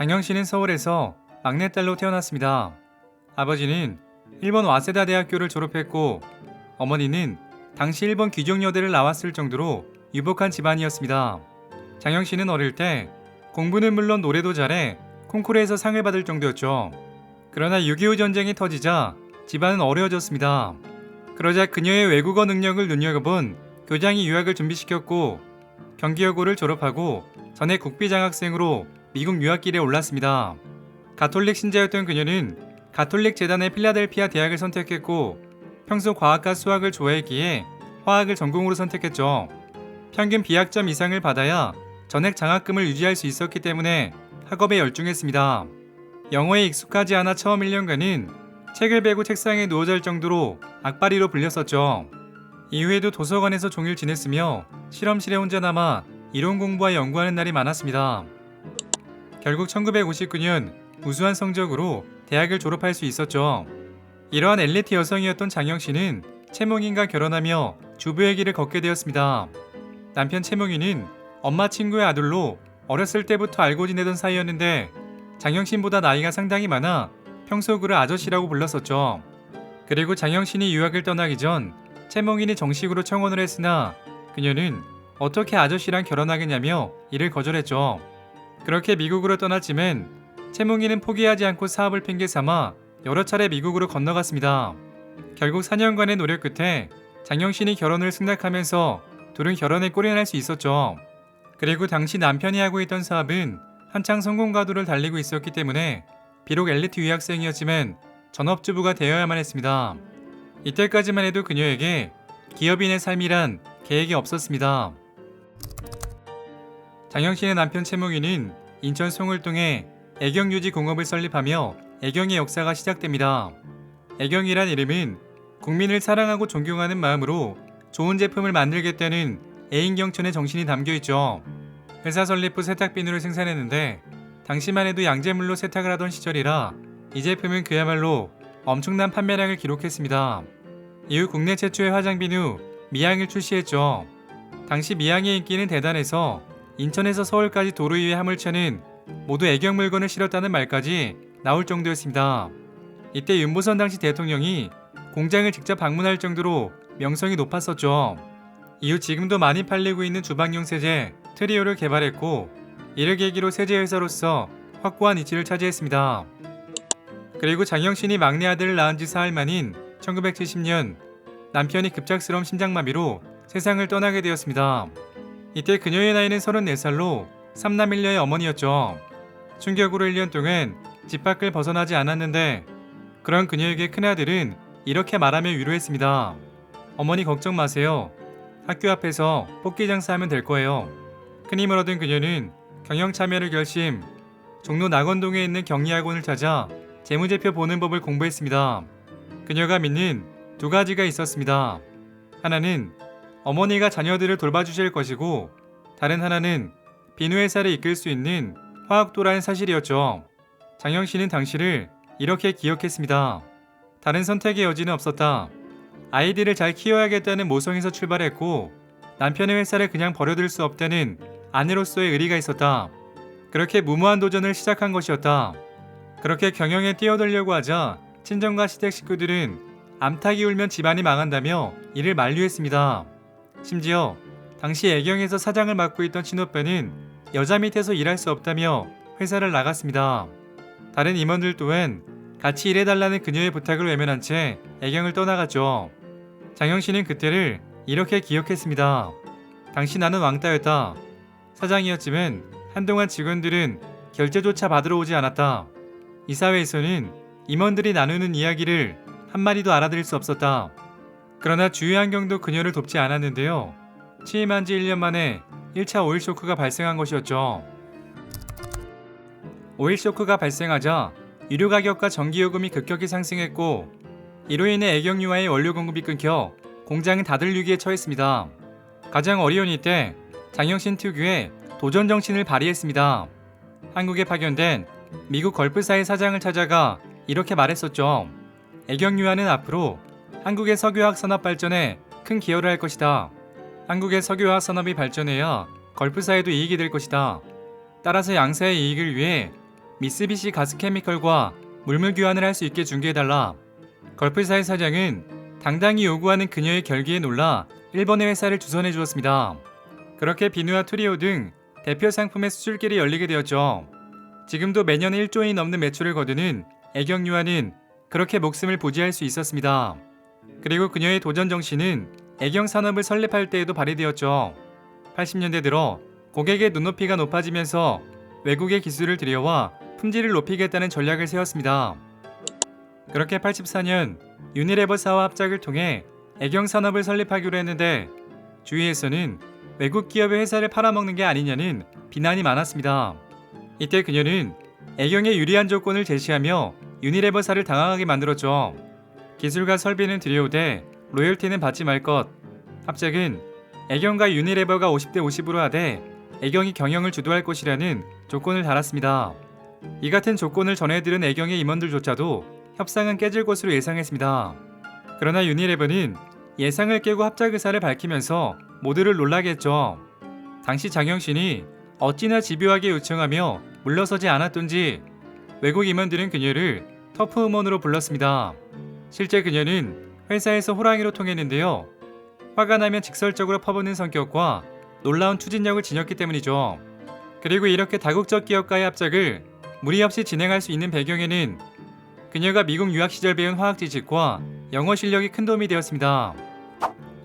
장영 씨는 서울에서 막내딸로 태어났습니다. 아버지는 일본 와세다 대학교를 졸업했고 어머니는 당시 일본 귀족여대를 나왔을 정도로 유복한 집안이었습니다. 장영 씨는 어릴 때 공부는 물론 노래도 잘해 콩쿠르에서 상을 받을 정도였죠. 그러나 6.25 전쟁이 터지자 집안은 어려워졌습니다. 그러자 그녀의 외국어 능력을 눈여겨본 교장이 유학을 준비시켰고 경기여고를 졸업하고 전해 국비장학생으로 미국 유학길에 올랐습니다. 가톨릭 신자였던 그녀는 가톨릭 재단의 필라델피아 대학을 선택했고 평소 과학과 수학을 좋아했기에 화학을 전공으로 선택했죠. 평균 B학점 이상을 받아야 전액 장학금을 유지할 수 있었기 때문에 학업에 열중했습니다. 영어에 익숙하지 않아 처음 1년간은 책을 베고 책상에 누워 잘 정도로 악바리로 불렸었죠. 이후에도 도서관에서 종일 지냈으며 실험실에 혼자 남아 이론 공부와 연구하는 날이 많았습니다. 결국 1959년 우수한 성적으로 대학을 졸업할 수 있었죠. 이러한 엘리트 여성이었던 장영 씨는 채몽인과 결혼하며 주부의 길을 걷게 되었습니다. 남편 채몽이는 엄마 친구의 아들로 어렸을 때부터 알고 지내던 사이였는데 장영 씨보다 나이가 상당히 많아 평소 그를 아저씨라고 불렀었죠. 그리고 장영 씨는 유학을 떠나기 전 채몽인이 정식으로 청혼을 했으나 그녀는 어떻게 아저씨랑 결혼하겠냐며 이를 거절했죠. 그렇게 미국으로 떠났지만 채몽이는 포기하지 않고 사업을 핑계 삼아 여러 차례 미국으로 건너갔습니다. 결국 4년간의 노력 끝에 장영 씨는 결혼을 승낙하면서 둘은 결혼에 꼴이 날 수 있었죠. 그리고 당시 남편이 하고 있던 사업은 한창 성공 가도를 달리고 있었기 때문에 비록 엘리트 유학생이었지만 전업주부가 되어야만 했습니다. 이때까지만 해도 그녀에게 기업인의 삶이란 계획이 없었습니다. 장영 씨의 남편 채몽이는 인천 송을동에 애경유지 공업을 설립하며 애경의 역사가 시작됩니다. 애경이란 이름은 국민을 사랑하고 존경하는 마음으로 좋은 제품을 만들겠다는 애인경천의 정신이 담겨있죠. 회사 설립 후 세탁비누를 생산했는데 당시만 해도 양재물로 세탁을 하던 시절이라 이 제품은 그야말로 엄청난 판매량을 기록했습니다. 이후 국내 최초의 화장비누 미향을 출시했죠. 당시 미향의 인기는 대단해서 인천에서 서울까지 도로 위에 화물차는 모두 애경 물건을 실었다는 말까지 나올 정도였습니다. 이때 윤보선 당시 대통령이 공장을 직접 방문할 정도로 명성이 높았었죠. 이후 지금도 많이 팔리고 있는 주방용 세제 트리오를 개발했고 이를 계기로 세제 회사로서 확고한 위치를 차지했습니다. 그리고 장영 씨는 막내 아들을 낳은 지 사흘 만인 1970년 남편이 급작스러운 심장마비로 세상을 떠나게 되었습니다. 이때 그녀의 나이는 34살로 3남 1녀의 어머니였죠. 충격으로 1년 동안 집 밖을 벗어나지 않았는데 그런 그녀에게 큰아들은 이렇게 말하며 위로했습니다. 어머니 걱정 마세요. 학교 앞에서 뽑기 장사하면 될 거예요. 큰 힘을 얻은 그녀는 경영 참여를 결심, 종로 낙원동에 있는 경리학원을 찾아 재무제표 보는 법을 공부했습니다. 그녀가 믿는 두 가지가 있었습니다. 하나는 어머니가 자녀들을 돌봐주실 것이고 다른 하나는 비누회사를 이끌 수 있는 화학도라는 사실이었죠. 장영 씨는 당시를 이렇게 기억했습니다. 다른 선택의 여지는 없었다. 아이들을 잘 키워야겠다는 모성에서 출발했고 남편의 회사를 그냥 버려둘 수 없다는 아내로서의 의리가 있었다. 그렇게 무모한 도전을 시작한 것이었다. 그렇게 경영에 뛰어들려고 하자 친정과 시댁 식구들은 암탉이 울면 집안이 망한다며 이를 만류했습니다. 심지어 당시 애경에서 사장을 맡고 있던 친오빠는 여자 밑에서 일할 수 없다며 회사를 나갔습니다. 다른 임원들 또한 같이 일해달라는 그녀의 부탁을 외면한 채 애경을 떠나갔죠. 장영 씨는 그때를 이렇게 기억했습니다. 당시 나는 왕따였다. 사장이었지만 한동안 직원들은 결제조차 받으러 오지 않았다. 이사회에서는 임원들이 나누는 이야기를 한마디도 알아들을 수 없었다. 그러나 주위 환경도 그녀를 돕지 않았는데요. 취임한 지 1년 만에 1차 오일 쇼크가 발생한 것이었죠. 오일 쇼크가 발생하자 유류 가격과 전기요금이 급격히 상승했고 이로 인해 애경유화의 원료 공급이 끊겨 공장은 다들 위기에 처했습니다. 가장 어려운 이때 장영신 특유의 도전 정신을 발휘했습니다. 한국에 파견된 미국 걸프사의 사장을 찾아가 이렇게 말했었죠. 애경유화는 앞으로 한국의 석유화학 산업 발전에 큰 기여를 할 것이다. 한국의 석유화학 산업이 발전해야 걸프사에도 이익이 될 것이다. 따라서 양사의 이익을 위해 미쓰비시 가스케미컬과 물물 교환을 할 수 있게 중개해달라. 걸프사의 사장은 당당히 요구하는 그녀의 결기에 놀라 일본의 회사를 주선해 주었습니다. 그렇게 비누와 트리오 등 대표 상품의 수출길이 열리게 되었죠. 지금도 매년 1조이 넘는 매출을 거두는 애경유아는 그렇게 목숨을 부지할 수 있었습니다. 그리고 그녀의 도전 정신은 애경 산업을 설립할 때에도 발휘되었죠. 80년대 들어 고객의 눈높이가 높아지면서 외국의 기술을 들여와 품질을 높이겠다는 전략을 세웠습니다. 그렇게 84년 유니레버사와 합작을 통해 애경 산업을 설립하기로 했는데 주위에서는 외국 기업의 회사를 팔아먹는 게 아니냐는 비난이 많았습니다. 이때 그녀는 애경에 유리한 조건을 제시하며 유니레버사를 당황하게 만들었죠. 기술과 설비는 들여오되 로열티는 받지 말 것. 합작은 애경과 유니레버가 50대 50으로 하되 애경이 경영을 주도할 것이라는 조건을 달았습니다. 이 같은 조건을 전해들은 애경의 임원들조차도 협상은 깨질 것으로 예상했습니다. 그러나 유니레버는 예상을 깨고 합작 의사를 밝히면서 모두를 놀라게 했죠. 당시 장영신이 어찌나 집요하게 요청하며 물러서지 않았던지 외국 임원들은 그녀를 터프우먼으로 불렀습니다. 실제 그녀는 회사에서 호랑이로 통했는데요. 화가 나면 직설적으로 퍼붓는 성격과 놀라운 추진력을 지녔기 때문이죠. 그리고 이렇게 다국적 기업과의 합작을 무리 없이 진행할 수 있는 배경에는 그녀가 미국 유학 시절 배운 화학 지식과 영어 실력이 큰 도움이 되었습니다.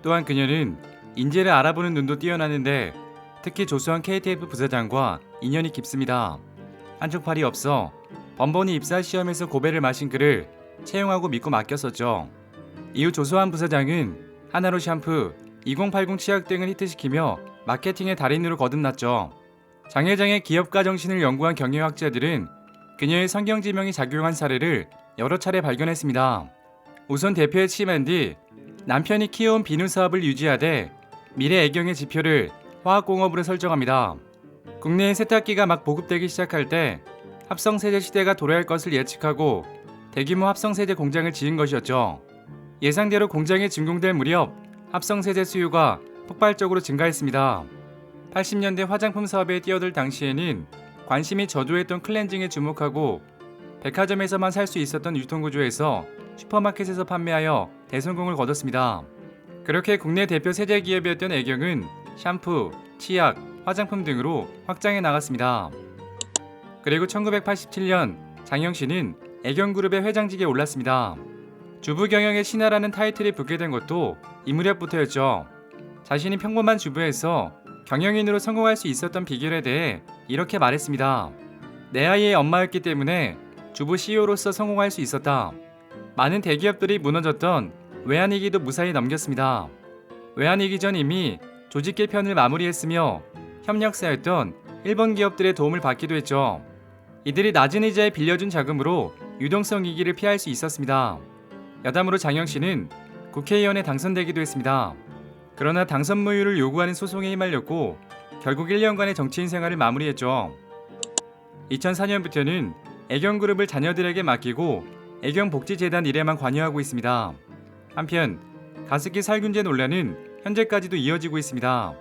또한 그녀는 인재를 알아보는 눈도 뛰어나는데 특히 조수한 KTF 부사장과 인연이 깊습니다. 한쪽 팔이 없어 번번이 입사 시험에서 고배를 마신 그를 채용하고 믿고 맡겼었죠. 이후 조수한 부사장은 하나로 샴푸, 2080 치약 등을 히트시키며 마케팅의 달인으로 거듭났죠. 장 회장의 기업가 정신을 연구한 경영학자들은 그녀의 성경지명이 작용한 사례를 여러 차례 발견했습니다. 우선 대표에 취임한 뒤 남편이 키워온 비누 사업을 유지하되 미래 애경의 지표를 화학공업으로 설정합니다. 국내에 세탁기가 막 보급되기 시작할 때 합성세제 시대가 도래할 것을 예측하고 대규모 합성세제 공장을 지은 것이었죠. 예상대로 공장에 준공될 무렵 합성세제 수요가 폭발적으로 증가했습니다. 80년대 화장품 사업에 뛰어들 당시에는 관심이 저조했던 클렌징에 주목하고 백화점에서만 살 수 있었던 유통구조에서 슈퍼마켓에서 판매하여 대성공을 거뒀습니다. 그렇게 국내 대표 세제 기업이었던 애경은 샴푸, 치약, 화장품 등으로 확장해 나갔습니다. 그리고 1987년 장영신은 애경그룹의 회장직에 올랐습니다. 주부 경영의 신하라는 타이틀이 붙게 된 것도 이 무렵부터였죠. 자신이 평범한 주부에서 경영인으로 성공할 수 있었던 비결에 대해 이렇게 말했습니다. 내 아이의 엄마였기 때문에 주부 CEO로서 성공할 수 있었다. 많은 대기업들이 무너졌던 외환위기도 무사히 넘겼습니다. 외환위기 전 이미 조직 개편을 마무리했으며 협력사였던 일본 기업들의 도움을 받기도 했죠. 이들이 낮은 이자에 빌려준 자금으로 유동성 위기를 피할 수 있었습니다. 여담으로 장영신은 국회의원에 당선되기도 했습니다. 그러나 당선 무효를 요구하는 소송에 휘말렸고 결국 1년간의 정치인 생활을 마무리했죠. 2004년부터는 애경그룹을 자녀들에게 맡기고 애경복지재단 일에만 관여하고 있습니다. 한편 가습기 살균제 논란은 현재까지도 이어지고 있습니다.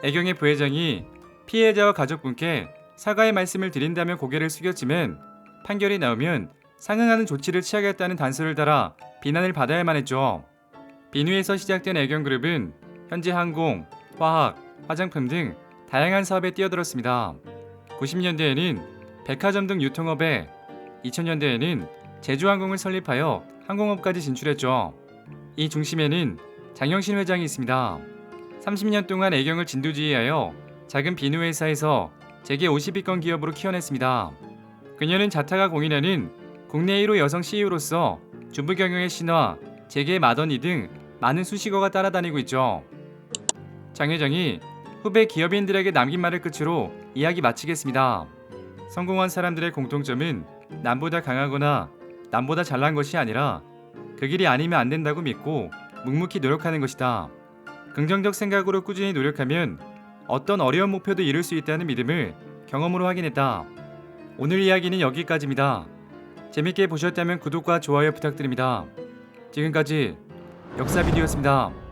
애경의 부회장이 피해자와 가족분께 사과의 말씀을 드린다며 고개를 숙였지만 판결이 나오면 상응하는 조치를 취하겠다는 단서를 달아 비난을 받아야만 했죠. 비누에서 시작된 애경그룹은 현재 항공, 화학, 화장품 등 다양한 사업에 뛰어들었습니다. 90년대에는 백화점 등 유통업에, 2000년대에는 제주항공을 설립하여 항공업까지 진출했죠. 이 중심에는 장영신 회장이 있습니다. 30년 동안 애경을 진두지휘하여 작은 비누 회사에서 재계 50위권 기업으로 키워냈습니다. 그녀는 자타가 공인하는 국내 1호 여성 CEO로서 주부 경영의 신화, 재계 마더니 등 많은 수식어가 따라다니고 있죠. 장 회장이 후배 기업인들에게 남긴 말을 끝으로 이야기 마치겠습니다. 성공한 사람들의 공통점은 남보다 강하거나 남보다 잘난 것이 아니라 그 길이 아니면 안 된다고 믿고 묵묵히 노력하는 것이다. 긍정적 생각으로 꾸준히 노력하면 어떤 어려운 목표도 이룰 수 있다는 믿음을 경험으로 확인했다. 오늘 이야기는 여기까지입니다. 재밌게 보셨다면 구독과 좋아요 부탁드립니다. 지금까지 역사비디오였습니다.